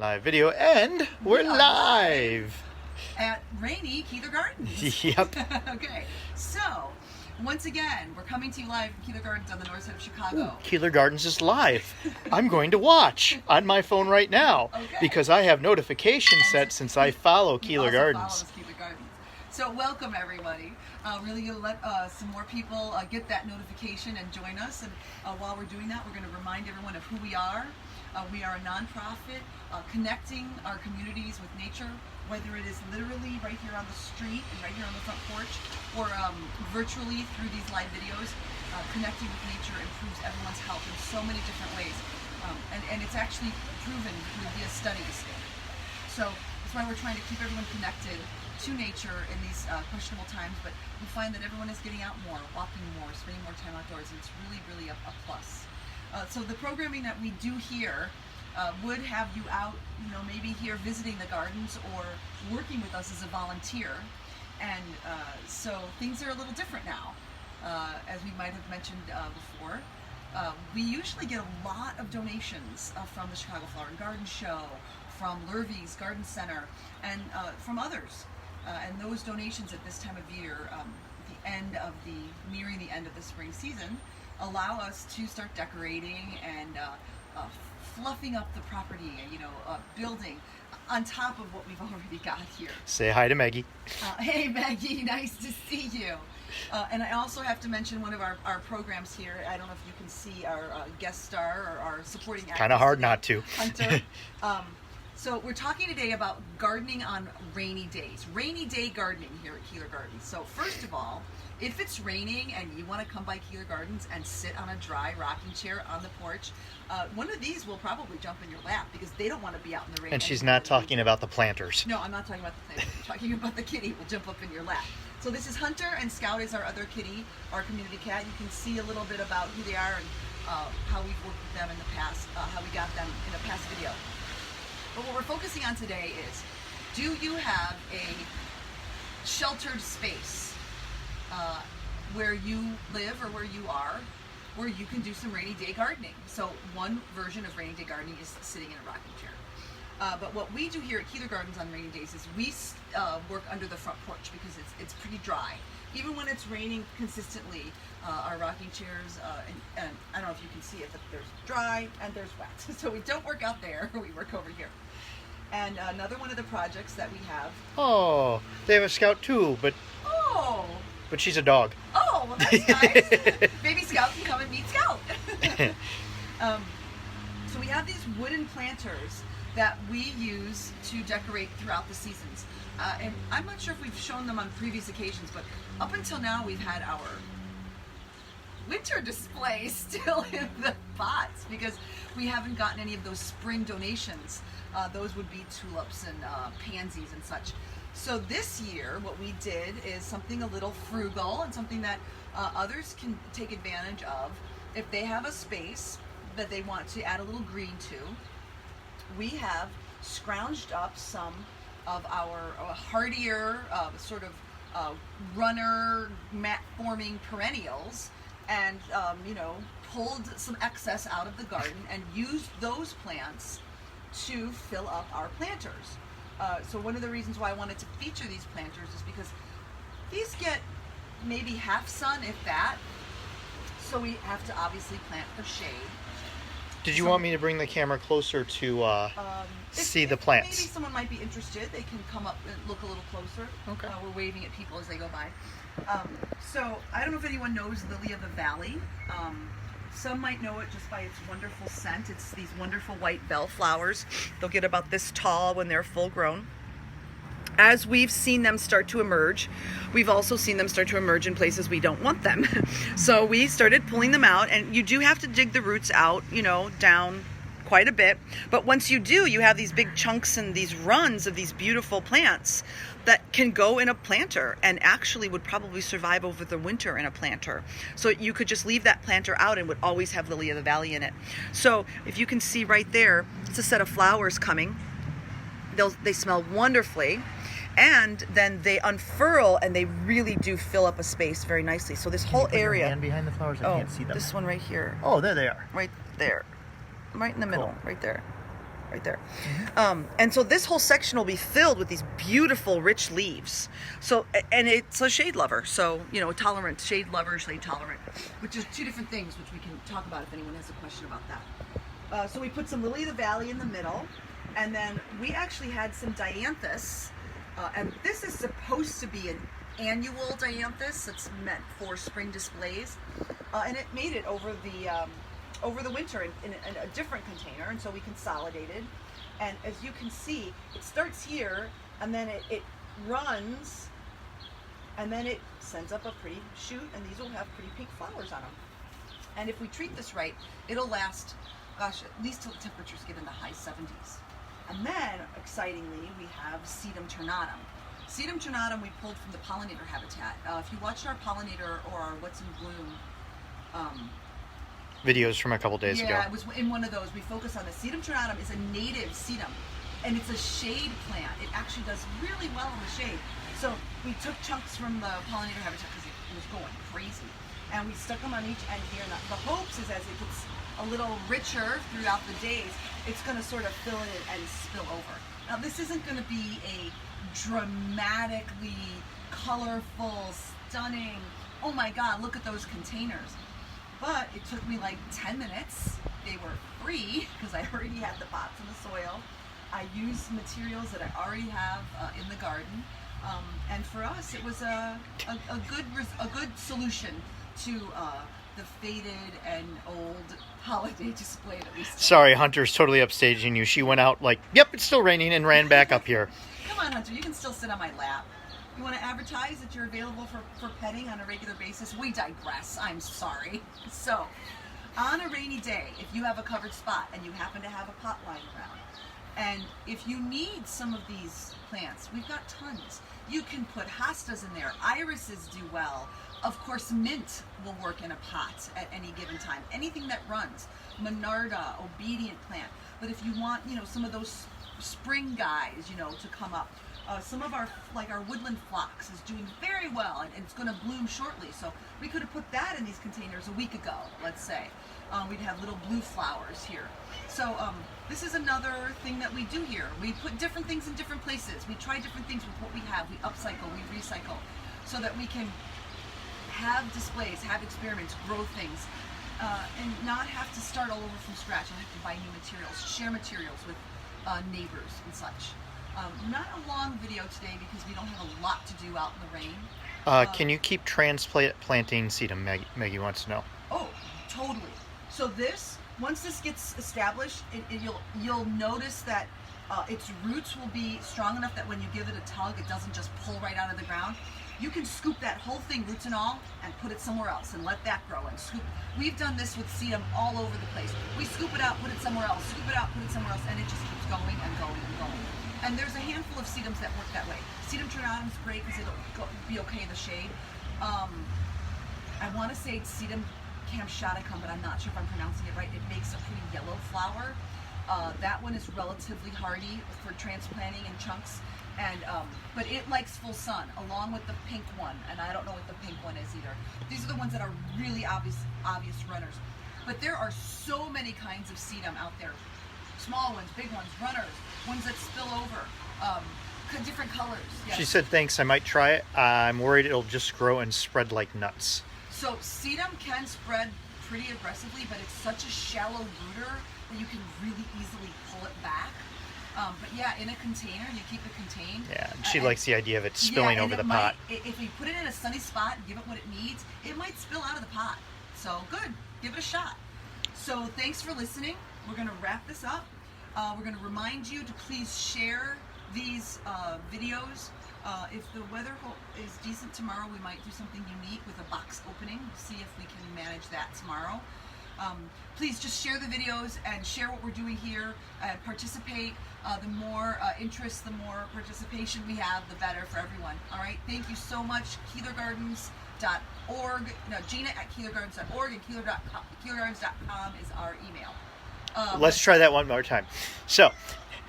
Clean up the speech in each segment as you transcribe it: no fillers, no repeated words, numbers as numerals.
live video, and we're live at rainy Keeler Gardens. Yep. Okay, so once again, we're coming to you live from Keeler Gardens on the north side of Chicago. Keeler Gardens is live. I'm going to watch on my phone right now because I have notifications set since I follow Keeler Gardens. So welcome everybody. Really gonna let some more people get that notification and join us. And while we're doing that, we're going to remind everyone of who we are. We are a nonprofit connecting our communities with nature, whether it is literally right here on the street and right here on the front porch, or virtually through these live videos. Connecting with nature improves everyone's health in so many different ways, and it's actually proven via studies. So that's why we're trying to keep everyone connected to nature in these questionable times, but we find that everyone is getting out more, walking more, spending more time outdoors, and it's really a plus. So the programming that we do here would have you out, maybe here visiting the gardens or working with us as a volunteer. And so things are a little different now, as we might have mentioned before. We usually get a lot of donations from the Chicago Flower and Garden Show, from Lurvy's Garden Center, and from others. And those donations at this time of year, nearing the end of the spring season, allow us to start decorating and fluffing up the property, building on top of what we've already got here. Say hi to Maggie. Hey Maggie, nice to see you. And I also have to mention one of our programs here. I don't know if you can see our guest star or our supporting actor. Kind of hard not to. Hunter. So we're talking today about gardening on rainy days. Rainy day gardening here at Keeler Gardens. So first of all, if it's raining and you want to come by Keeler Gardens and sit on a dry rocking chair on the porch, one of these will probably jump in your lap because they don't want to be out in the rain. And she's not talking about the planters. No, I'm not talking about the planters. I'm talking about the kitty who will jump up in your lap. So this is Hunter, and Scout is our other kitty, our community cat. You can see a little bit about who they are and how we've worked with them in the past, how we got them in a past video. But what we're focusing on today is, do you have a sheltered space where you live or where you are, where you can do some rainy day gardening? So one version of rainy day gardening is sitting in a rocking chair. But what we do here at Keeler Gardens on rainy days is we work under the front porch because it's pretty dry. Even when it's raining consistently, our rocking chairs, and I don't know if you can see it, but there's dry and there's wet. So we don't work out there, we work over here. And another one of the projects that we have. Oh, they have a Scout too, but she's a dog. Oh, well that's nice. Baby Scout can come and meet Scout. So we have these wooden planters that we use to decorate throughout the seasons. And I'm not sure if we've shown them on previous occasions, but up until now we've had our winter display still in the pots because we haven't gotten any of those spring donations. Those would be tulips and pansies and such. So this year what we did is something a little frugal and something that others can take advantage of. If they have a space that they want to add a little green to, we have scrounged up some of our hardier runner mat forming perennials and pulled some excess out of the garden and used those plants to fill up our planters. So one of the reasons why I wanted to feature these planters is because these get maybe half sun, if that, so we have to obviously plant for shade. Did you want me to bring the camera closer to see the plants? Maybe someone might be interested. They can come up and look a little closer. Okay. We're waving at people as they go by. So I don't know if anyone knows Lily of the Valley. Some might know it just by its wonderful scent. It's these wonderful white bellflowers. They'll get about this tall when they're full grown. As we've seen them start to emerge, we've also seen them start to emerge in places we don't want them. So we started pulling them out, and you do have to dig the roots out, down quite a bit. But once you do, you have these big chunks and these runs of these beautiful plants that can go in a planter and actually would probably survive over the winter in a planter. So you could just leave that planter out and would always have Lily of the Valley in it. So if you can see right there, it's a set of flowers coming. They smell wonderfully. And then they unfurl and they really do fill up a space very nicely. So this whole area. And behind the flowers, I can't see them. This one right here. Oh, there they are. Right there. Right in the middle, right there. right there. And so this whole section will be filled with these beautiful, rich leaves. So, and it's a shade lover. So, tolerant, shade lover, shade tolerant, which is two different things, which we can talk about if anyone has a question about that. So we put some Lily of the Valley in the middle, and then we actually had some Dianthus, and this is supposed to be an annual Dianthus that's meant for spring displays, and it made it over the winter in a different container, and so we consolidated. And as you can see, it starts here, and then it runs, and then it sends up a pretty shoot, and these will have pretty pink flowers on them. And if we treat this right, it'll last, gosh, at least till the temperatures get in the high 70s. And then, excitingly, we have Sedum ternatum. Sedum ternatum we pulled from the pollinator habitat. If you watched our pollinator or our What's in Bloom videos from a couple days ago. Yeah, it was in one of those. We focus on the Sedum ternatum is a native sedum, and it's a shade plant. It actually does really well in the shade. So we took chunks from the pollinator habitat because it was going crazy, and we stuck them on each end here. And the hopes is as it gets a little richer throughout the days, it's going to sort of fill in and spill over. Now this isn't going to be a dramatically colorful, stunning, oh my god, look at those containers. But it took me like 10 minutes. They were free because I already had the pots and the soil. I used materials that I already have in the garden. And for us, it was a good solution to the faded and old holiday display that we still. Sorry, Hunter's totally upstaging you. She went out like, yep, it's still raining, and ran back up here. Come on, Hunter, you can still sit on my lap. You want to advertise that you're available for petting on a regular basis? We digress. I'm sorry. So, on a rainy day, if you have a covered spot and you happen to have a pot lying around, and if you need some of these plants, we've got tons. You can put hostas in there. Irises do well. Of course, mint will work in a pot at any given time. Anything that runs. Monarda, obedient plant. But if you want, some of those spring guys, to come up. Some of our woodland phlox is doing very well, and it's going to bloom shortly. So we could have put that in these containers a week ago, let's say. We'd have little blue flowers here. So this is another thing that we do here. We put different things in different places. We try different things with what we have. We upcycle, we recycle, so that we can have displays, have experiments, grow things, and not have to start all over from scratch and have to buy new materials, share materials with neighbors and such. Not a long video today because we don't have a lot to do out in the rain. Can you keep transplanting sedum? Maggie wants to know. Oh, totally. So once this gets established, you'll notice that its roots will be strong enough that when you give it a tug, it doesn't just pull right out of the ground. You can scoop that whole thing, roots and all, and put it somewhere else and let that grow and scoop. We've done this with sedum all over the place. We scoop it out, put it somewhere else, scoop it out, put it somewhere else, and it just keeps going and going and going. And there's a handful of sedums that work that way. Sedum ternatum is great because it'll be okay in the shade. I want to say sedum kamshaticum, but I'm not sure if I'm pronouncing it right. It makes a pretty yellow flower. That one is relatively hardy for transplanting in chunks, but it likes full sun, along with the pink one, and I don't know what the pink one is either. These are the ones that are really obvious runners. But there are so many kinds of sedum out there. Small ones, big ones, runners, ones that spill over, different colors. Yes. She said, thanks, I might try it. I'm worried it'll just grow and spread like nuts. So sedum can spread pretty aggressively, but it's such a shallow rooter that you can really easily pull it back. But yeah, in a container, you keep it contained. Yeah, she likes the idea of it spilling over the pot. If you put it in a sunny spot and give it what it needs, it might spill out of the pot. So good, give it a shot. So thanks for listening. We're going to wrap this up. We're going to remind you to please share these videos. If the weather is decent tomorrow, we might do something unique with a box opening. We'll see if we can manage that tomorrow. Please just share the videos and share what we're doing here. Participate. The more interest, the more participation we have, the better for everyone. All right. Thank you so much. KeelerGardens.org. No, Gina at KeelerGardens.org and KeelerGardens.com is our email. Let's try that one more time. So,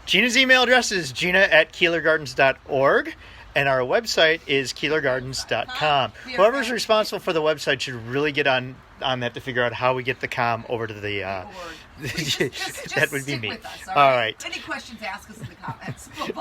Gina's email address is gina@KeelerGardens.org, and our website is KeelerGardens.com. Whoever's responsible for the website should really get on that to figure out how we get the com over to the Just that would be stick me. with us, All right. Any questions, ask us in the comments. We'll